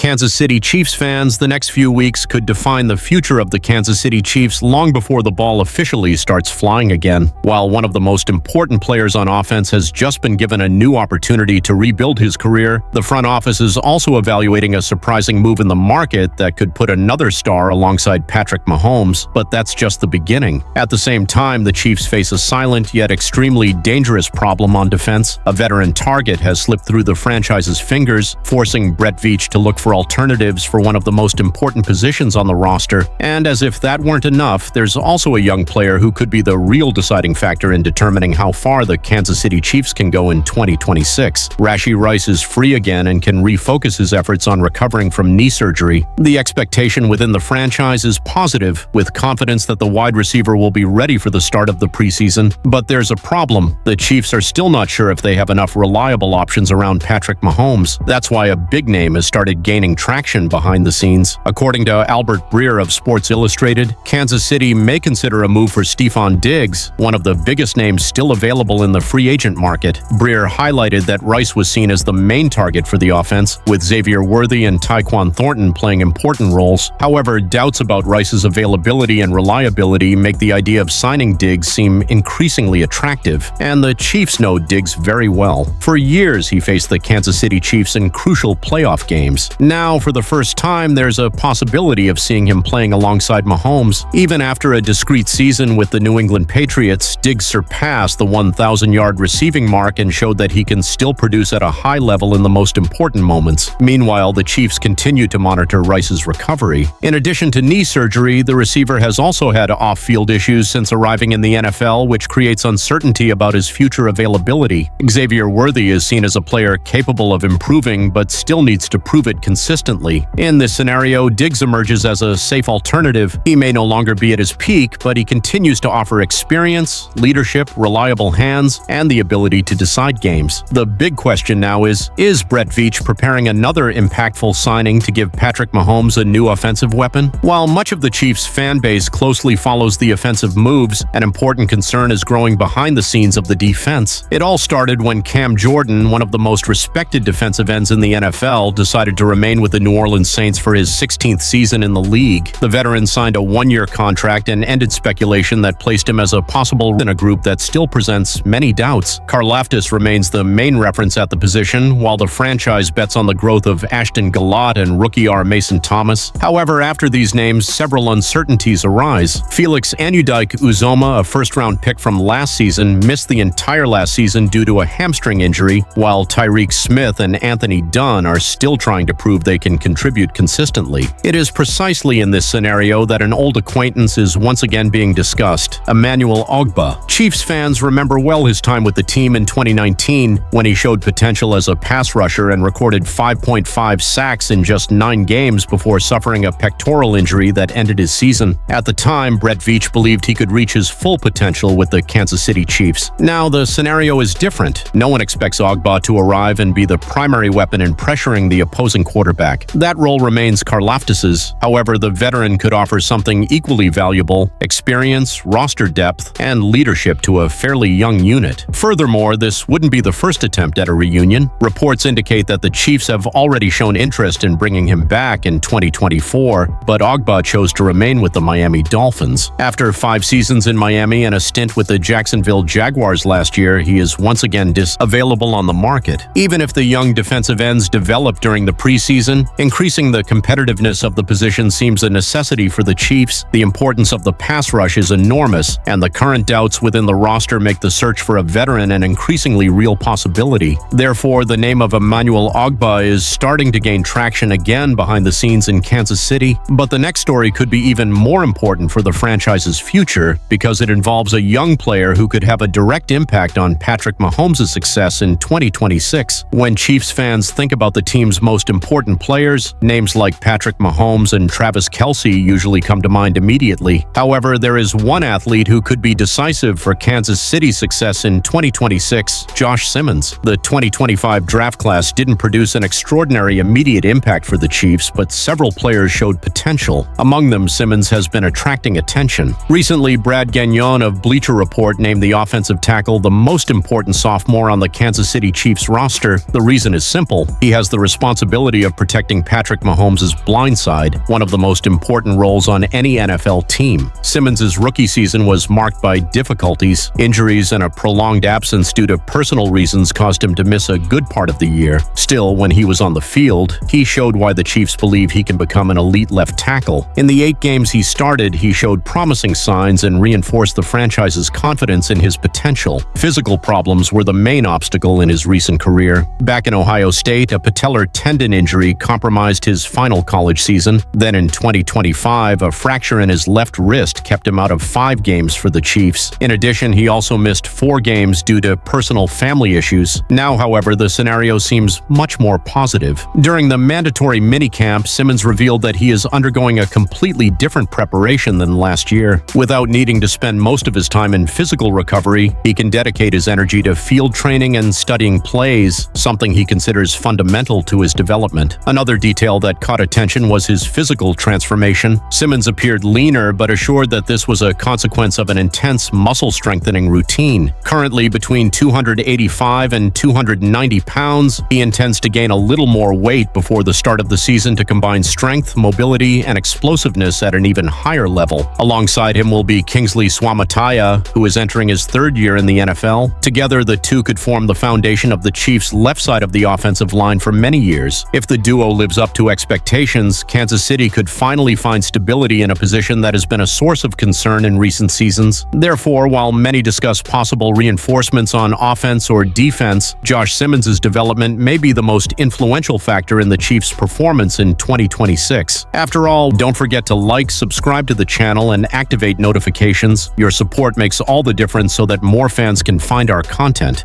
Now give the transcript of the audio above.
Kansas City Chiefs fans, the next few weeks could define the future of the Kansas City Chiefs long before the ball officially starts flying again. While one of the most important players on offense has just been given a new opportunity to rebuild his career, the front office is also evaluating a surprising move in the market that could put another star alongside Patrick Mahomes, but that's just the beginning. At the same time, the Chiefs face a silent yet extremely dangerous problem on defense. A veteran target has slipped through the franchise's fingers, forcing Veach to look for alternatives for one of the most important positions on the roster. And as if that weren't enough, there's also a young player who could be the real deciding factor in determining how far the Kansas City Chiefs can go in 2026. Rashee Rice is free again and can refocus his efforts on recovering from knee surgery. The expectation within the franchise is positive, with confidence that the wide receiver will be ready for the start of the preseason. But there's a problem. The Chiefs are still not sure if they have enough reliable options around Patrick Mahomes. That's why a big name has started gaining traction behind the scenes. According to Albert Breer of Sports Illustrated, Kansas City may consider a move for Stefon Diggs, one of the biggest names still available in the free agent market. Breer highlighted that Rice was seen as the main target for the offense, with Xavier Worthy and Tyquan Thornton playing important roles. However, doubts about Rice's availability and reliability make the idea of signing Diggs seem increasingly attractive, and the Chiefs know Diggs very well. For years, he faced the Kansas City Chiefs in crucial playoff games. Now, for the first time, there's a possibility of seeing him playing alongside Mahomes. Even after a discrete season with the New England Patriots, Diggs surpassed the 1,000-yard receiving mark and showed that he can still produce at a high level in the most important moments. Meanwhile, the Chiefs continue to monitor Rice's recovery. In addition to knee surgery, the receiver has also had off-field issues since arriving in the NFL, which creates uncertainty about his future availability. Xavier Worthy is seen as a player capable of improving, but still needs to prove it consistently. In this scenario, Diggs emerges as a safe alternative. He may no longer be at his peak, but he continues to offer experience, leadership, reliable hands, and the ability to decide games. The big question now is Veach preparing another impactful signing to give Patrick Mahomes a new offensive weapon? While much of the Chiefs' fan base closely follows the offensive moves, an important concern is growing behind the scenes of the defense. It all started when Cam Jordan, one of the most respected defensive ends in the NFL, decided to remain with the New Orleans Saints for his 16th season in the league. The veteran signed a one-year contract and ended speculation that placed him as a possible in a group that still presents many doubts. Karlaftis remains the main reference at the position, while the franchise bets on the growth of Ashton Gallott and rookie Mason Thomas. However, after these names, several uncertainties arise. Felix Anudike-Uzomah, a first-round pick from last season, missed the entire last season due to a hamstring injury, while Tyreek Smith and Anthony Dunn are still trying to prove they can contribute consistently. It is precisely in this scenario that an old acquaintance is once again being discussed: Emmanuel Ogbah. Chiefs fans remember well his time with the team in 2019, when he showed potential as a pass rusher and recorded 5.5 sacks in just 9 games before suffering a pectoral injury that ended his season. At the time, Veach believed he could reach his full potential with the Kansas City Chiefs. Now, the scenario is different. No one expects Ogbah to arrive and be the primary weapon in pressuring the opposing quarterback. That role remains Karlaftis's. However, the veteran could offer something equally valuable: experience, roster depth, and leadership to a fairly young unit. Furthermore, this wouldn't be the first attempt at a reunion. Reports indicate that the Chiefs have already shown interest in bringing him back in 2024, but Ogbah chose to remain with the Miami Dolphins. After 5 seasons in Miami and a stint with the Jacksonville Jaguars last year, he is once again available on the market. Even if the young defensive ends develop during the preseason, increasing the competitiveness of the position seems a necessity for the Chiefs. The importance of the pass rush is enormous, and the current doubts within the roster make the search for a veteran an increasingly real possibility. Therefore, the name of Emmanuel Ogbah is starting to gain traction again behind the scenes in Kansas City. But the next story could be even more important for the franchise's future, because it involves a young player who could have a direct impact on Patrick Mahomes' success in 2026. When Chiefs fans think about the team's most important players, names like Patrick Mahomes and Travis Kelce usually come to mind immediately. However, there is one athlete who could be decisive for Kansas City's success in 2026: Josh Simmons. The 2025 draft class didn't produce an extraordinary immediate impact for the Chiefs, but several players showed potential. Among them, Simmons has been attracting attention. Recently, Brad Gagnon of Bleacher Report named the offensive tackle the most important sophomore on the Kansas City Chiefs roster. The reason is simple: he has the responsibility of of protecting Patrick Mahomes' blind side, one of the most important roles on any NFL team. Simmons' rookie season was marked by difficulties. Injuries and a prolonged absence due to personal reasons caused him to miss a good part of the year. Still, when he was on the field, he showed why the Chiefs believe he can become an elite left tackle. In the 8 games he started, he showed promising signs and reinforced the franchise's confidence in his potential. Physical problems were the main obstacle in his recent career. Back in Ohio State, a patellar tendon injury compromised his final college season. Then in 2025, a fracture in his left wrist kept him out of 5 games for the Chiefs. In addition, he also missed 4 games due to personal family issues. Now, however, the scenario seems much more positive. During the mandatory minicamp, Simmons revealed that he is undergoing a completely different preparation than last year. Without needing to spend most of his time in physical recovery, he can dedicate his energy to field training and studying plays, something he considers fundamental to his development. Another detail that caught attention was his physical transformation. Simmons appeared leaner but assured that this was a consequence of an intense muscle strengthening routine. Currently between 285 and 290 pounds, he intends to gain a little more weight before the start of the season to combine strength, mobility, and explosiveness at an even higher level. Alongside him will be Kingsley Suamataia, who is entering his 3rd year in the NFL. Together, the two could form the foundation of the Chiefs' left side of the offensive line for many years. If the duo lives up to expectations, Kansas City could finally find stability in a position that has been a source of concern in recent seasons. Therefore, while many discuss possible reinforcements on offense or defense, Josh Simmons' development may be the most influential factor in the Chiefs' performance in 2026. After all, don't forget to like, subscribe to the channel, and activate notifications. Your support makes all the difference so that more fans can find our content.